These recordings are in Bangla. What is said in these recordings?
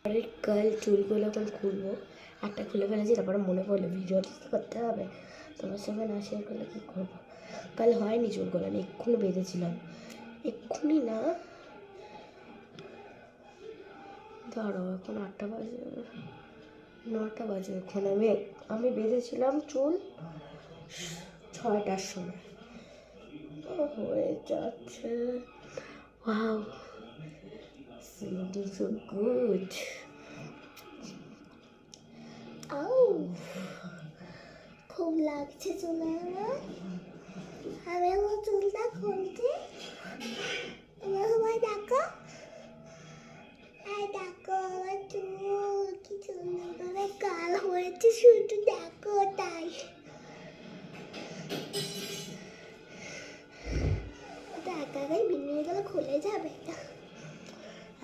আরে কাল চুলগুলো এখন খুলবো, একটা খুলে ফেলেছি, তারপরে মনে পড়লো ভিডিও করতে হবে, তোমার সঙ্গে না শেয়ার করলে কী করবো। কাল হয়নি চুলগুলো, আমি এক্ষুনি বেঁধেছিলাম, এক্ষুনি না, দাঁড়াও এখন 8টা বাজে, 9টা বাজে, এখন আমি বেঁধেছিলাম চুল 6টার সময়। হয়ে যাচ্ছে, ওয়াও, looking so good. খুব লাগছে চুলে আমার, আমি আমার চুলটা খুলছি, আমার সবাই ডাকো, ডাকো আমার চুল, কি সুন্দর কাল হয়েছে, শুধু ডাকো তাই। একাই বিনিয়ে গেলে খুলে যাবে।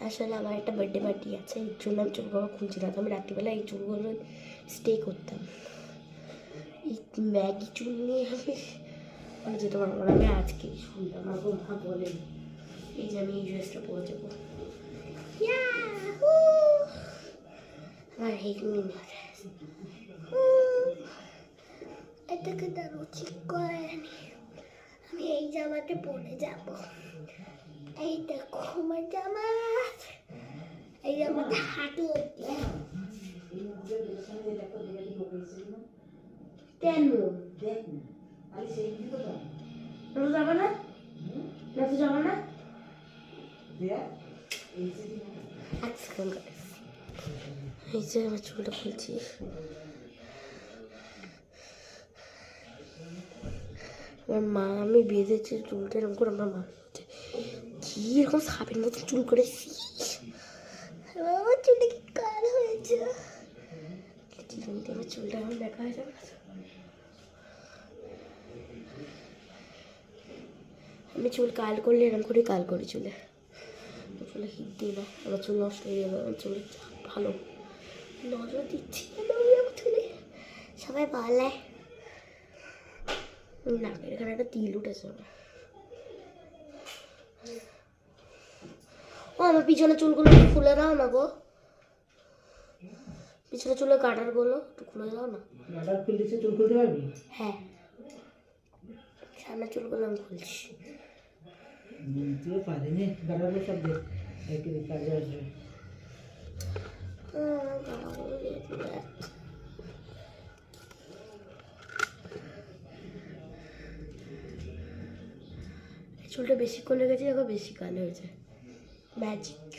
আসলে আমার একটা বার্থডে পার্টি আছে, এই জন্য আমি চুলগুলো খুলছি না, আমি রাত্রিবেলা এই চুলগুলো স্টে করতাম। এই ম্যাগি চুল নিয়ে আমি যেতে পারবো না, আমি আজকেই শুনলাম, আমার মা বলেন এই যে আমি এই ড্রেসটা পরে যাবো, আমার হেডমিন ড্রেস, এটাকে দাঁড়ো ঠিক করে আমি এই জামাটা পরে যাবো। এই দেখো আমার জামা, এই জামাটা হাঁটু অব্দি। কেন যাবে না, যাবে না, এই যে আমার চুলটা খুলছি, আমার মা, আমি বেঁধেছি চুলটা এরকম করে, আমার মা কি এরকম সাপের মতো চুল করেছি, আমার চুলটা কি কাল হয়েছে, আমার চুলটা এখন দেখা হয়ে যাবে না। আমি চুল কাল করলে এরকম করে কাল করি, চুলে হিট দিই না, আমার চুল নষ্ট হয়ে যাবে, আমার চুল ভালো নজর দিচ্ছি চুলে, সবাই বলে না, এখানে একটা তিল উঠেছে। ও আমার পিছনে চুলগুলো একটু খুলে দাও না গো, পিছনে চুলের গাডারগুলো একটু খুলে দাও না। গাডার খুলতেছে, চুল খুলতে পারবি? হ্যাঁ, সামনে চুলগুলো আমি খুলছি। তুই পারিনি গাডারগুলো সব দেখ, একই কাজে আসবে। চুলটা বেশি করে গেছে, এখন বেশি কালো হয়েছে, ম্যাজিক।